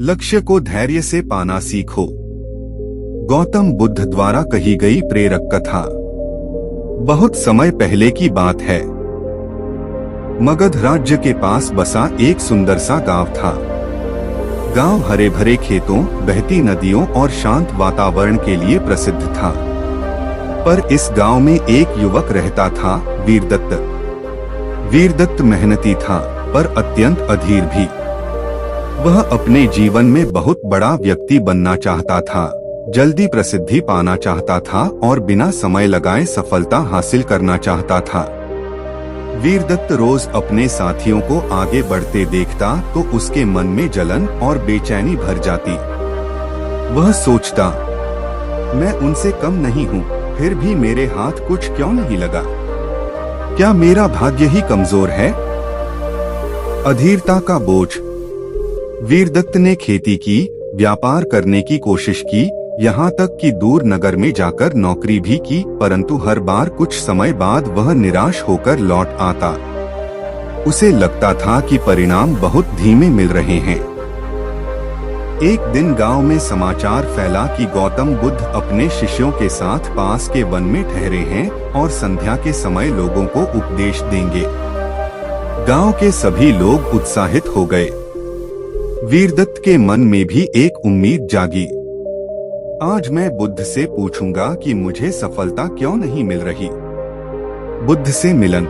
लक्ष्य को धैर्य से पाना सीखो। गौतम बुद्ध द्वारा कही गई प्रेरक कथा। बहुत समय पहले की बात है। मगध राज्य के पास बसा एक सुंदर सा गांव था। गांव हरे भरे खेतों, बहती नदियों और शांत वातावरण के लिए प्रसिद्ध था। पर इस गांव में एक युवक रहता था, वीरदत्त। वीरदत्त मेहनती था, पर अत्यंत अधीर भी। वह अपने जीवन में बहुत बड़ा व्यक्ति बनना चाहता था, जल्दी प्रसिद्धि पाना चाहता था और बिना समय लगाए सफलता हासिल करना चाहता था। वीरदत्त रोज अपने साथियों को आगे बढ़ते देखता तो उसके मन में जलन और बेचैनी भर जाती। वह सोचता, मैं उनसे कम नहीं हूँ, फिर भी मेरे हाथ कुछ क्यों नहीं लगा? क्या मेरा भाग्य ही कमजोर है? अधीरता का बोझ। वीरदत्त ने खेती की, व्यापार करने की कोशिश की, यहाँ तक कि दूर नगर में जाकर नौकरी भी की, परंतु हर बार कुछ समय बाद वह निराश होकर लौट आता। उसे लगता था कि परिणाम बहुत धीमे मिल रहे हैं। एक दिन गांव में समाचार फैला कि गौतम बुद्ध अपने शिष्यों के साथ पास के वन में ठहरे हैं और संध्या के समय लोगों को उपदेश देंगे। गांव के सभी लोग उत्साहित हो गए। वीरदत्त के मन में भी एक उम्मीद जागी। आज मैं बुद्ध से पूछूंगा कि मुझे सफलता क्यों नहीं मिल रही। बुद्ध से मिलन।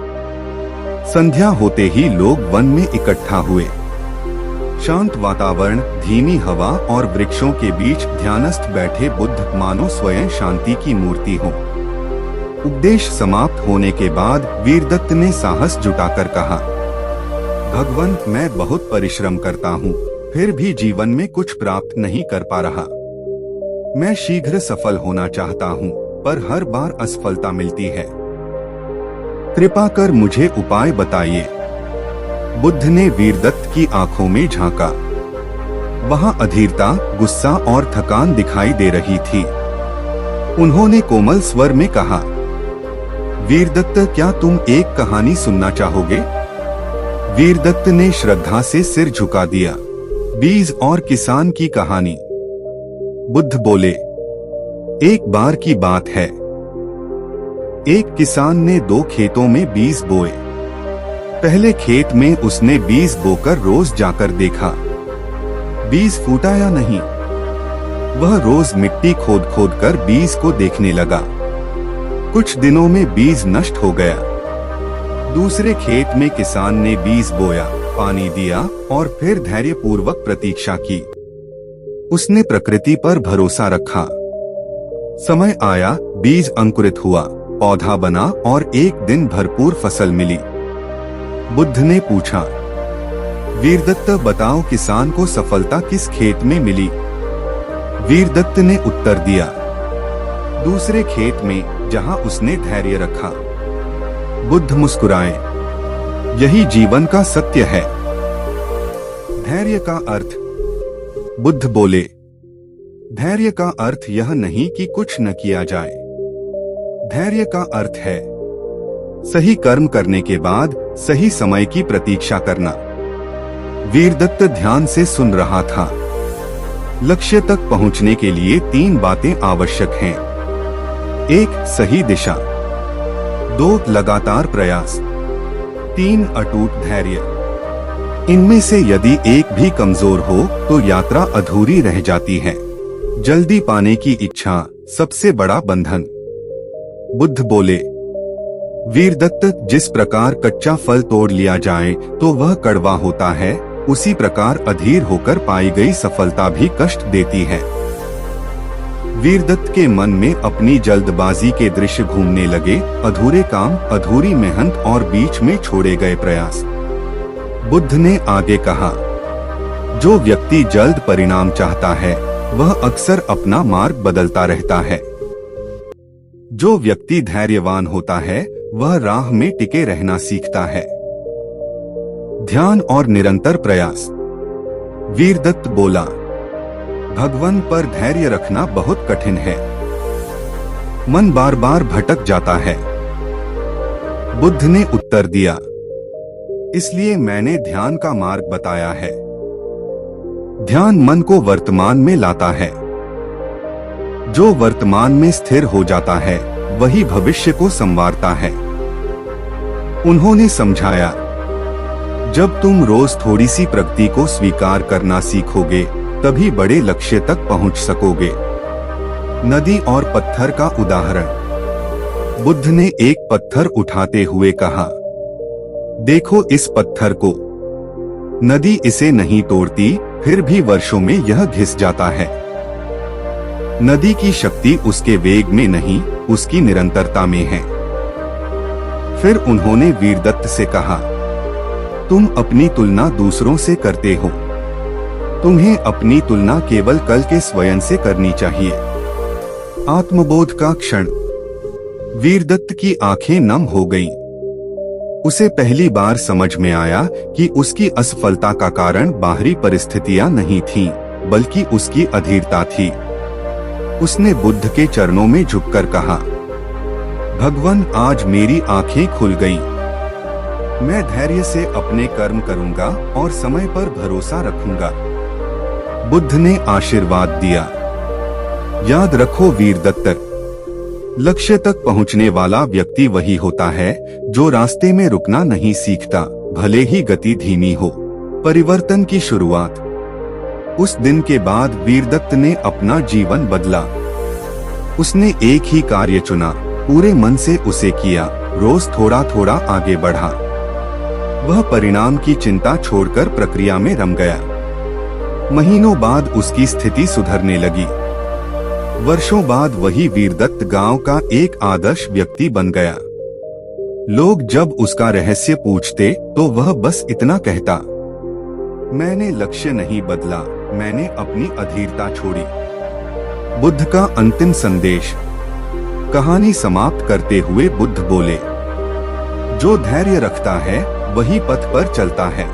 संध्या होते ही लोग वन में इकट्ठा हुए। शांत वातावरण, धीमी हवा और वृक्षों के बीच ध्यानस्थ बैठे बुद्ध मानो स्वयं शांति की मूर्ति हो। उपदेश समाप्त होने के बाद वीरदत्त ने साहस जुटाकर कहा, भगवान, मैं बहुत परिश्रम करता हूँ, फिर भी जीवन में कुछ प्राप्त नहीं कर पा रहा। मैं शीघ्र सफल होना चाहता हूँ, पर हर बार असफलता मिलती है। कृपा कर मुझे उपाय बताइए। बुद्ध ने वीरदत्त की आंखों में झांका। वहां अधीरता, गुस्सा और थकान दिखाई दे रही थी। उन्होंने कोमल स्वर में कहा, वीरदत्त, क्या तुम एक कहानी सुनना चाहोगे? वीरदत्त ने श्रद्धा से सिर झुका दिया। बीज और किसान की कहानी। बुद्ध बोले, एक बार की बात है। एक किसान ने 2 खेतों में बीज बोए। पहले खेत में उसने बीज बोकर रोज जाकर देखा, बीज फूटा या नहीं। वह रोज मिट्टी खोद खोद कर बीज को देखने लगा। कुछ दिनों में बीज नष्ट हो गया। दूसरे खेत में किसान ने बीज बोया, पानी दिया और फिर धैर्यपूर्वक प्रतीक्षा की। उसने प्रकृति पर भरोसा रखा। समय आया, बीज अंकुरित हुआ, पौधा बना और एक दिन भरपूर फसल मिली। बुद्ध ने पूछा, वीरदत्त, बताओ, किसान को सफलता किस खेत में मिली? वीरदत्त ने उत्तर दिया, दूसरे खेत में, जहां उसने धैर्य रखा। बुद्ध मुस्कुराए, यही जीवन का सत्य है। धैर्य का अर्थ। बुद्ध बोले, धैर्य का अर्थ यह नहीं कि कुछ न किया जाए। धैर्य का अर्थ है सही कर्म करने के बाद सही समय की प्रतीक्षा करना। वीरदत्त ध्यान से सुन रहा था। लक्ष्य तक पहुंचने के लिए 3 बातें आवश्यक हैं। 1. सही दिशा। 2. लगातार प्रयास। 3. अटूट धैर्य। इनमें से यदि एक भी कमजोर हो तो यात्रा अधूरी रह जाती है। जल्दी पाने की इच्छा सबसे बड़ा बंधन। बुद्ध बोले, वीरदत्त, जिस प्रकार कच्चा फल तोड़ लिया जाए तो वह कड़वा होता है, उसी प्रकार अधीर होकर पाई गई सफलता भी कष्ट देती है। वीरदत्त के मन में अपनी जल्दबाजी के दृश्य घूमने लगे, अधूरे काम, अधूरी मेहनत और बीच में छोड़े गए प्रयास। बुद्ध ने आगे कहा, जो व्यक्ति जल्द परिणाम चाहता है वह अक्सर अपना मार्ग बदलता रहता है। जो व्यक्ति धैर्यवान होता है वह राह में टिके रहना सीखता है। ध्यान और निरंतर प्रयास। वीरदत्त बोला, भगवान, पर धैर्य रखना बहुत कठिन है। मन बार बार भटक जाता है। बुद्ध ने उत्तर दिया, इसलिए मैंने ध्यान का मार्ग बताया है। ध्यान मन को वर्तमान में लाता है। जो वर्तमान में स्थिर हो जाता है वही भविष्य को संवारता है। उन्होंने समझाया, जब तुम रोज थोड़ी सी प्रगति को स्वीकार करना सीखोगे तभी बड़े लक्ष्य तक पहुंच सकोगे। नदी और पत्थर का उदाहरण। बुद्ध ने एक पत्थर उठाते हुए कहा, देखो इस पत्थर को। नदी इसे नहीं तोड़ती, फिर भी वर्षों में यह घिस जाता है। नदी की शक्ति उसके वेग में नहीं, उसकी निरंतरता में है। फिर उन्होंने वीरदत्त से कहा, तुम अपनी तुलना दूसरों से करते हो। तुम्हें अपनी तुलना केवल कल के स्वयं से करनी चाहिए। आत्मबोध का क्षण। वीरदत्त की आंखें नम हो गईं। उसे पहली बार समझ में आया कि उसकी असफलता का कारण बाहरी परिस्थितियां नहीं थीं, बल्कि उसकी अधीरता थी। उसने बुद्ध के चरणों में झुककर कहा, भगवान, आज मेरी आंखें खुल गईं। मैं धैर्य से अपने कर्म करूंगा और समय पर भरोसा रखूंगा। बुद्ध ने आशीर्वाद दिया। याद रखो वीरदत्त, लक्ष्य तक पहुंचने वाला व्यक्ति वही होता है जो रास्ते में रुकना नहीं सीखता, भले ही गति धीमी हो। परिवर्तन की शुरुआत। उस दिन के बाद वीरदत्त ने अपना जीवन बदला। उसने एक ही कार्य चुना, पूरे मन से उसे किया, रोज थोड़ा थोड़ा आगे बढ़ा। वह परिणाम की चिंता छोड़कर प्रक्रिया में रम गया। महीनों बाद उसकी स्थिति सुधरने लगी। वर्षों बाद वही वीरदत्त गांव का एक आदर्श व्यक्ति बन गया। लोग जब उसका रहस्य पूछते तो वह बस इतना कहता, मैंने लक्ष्य नहीं बदला, मैंने अपनी अधीरता छोड़ी। बुद्ध का अंतिम संदेश। कहानी समाप्त करते हुए बुद्ध बोले, जो धैर्य रखता है वही पथ पर चलता है।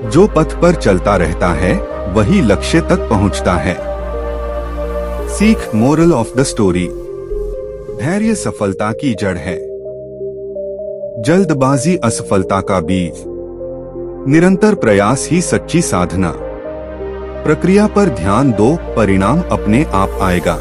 जो पथ पर चलता रहता है वही लक्ष्य तक पहुंचता है। सीख, मोरल ऑफ द स्टोरी। धैर्य सफलता की जड़ है। जल्दबाजी असफलता का बीज। निरंतर प्रयास ही सच्ची साधना। प्रक्रिया पर ध्यान दो, परिणाम अपने आप आएगा।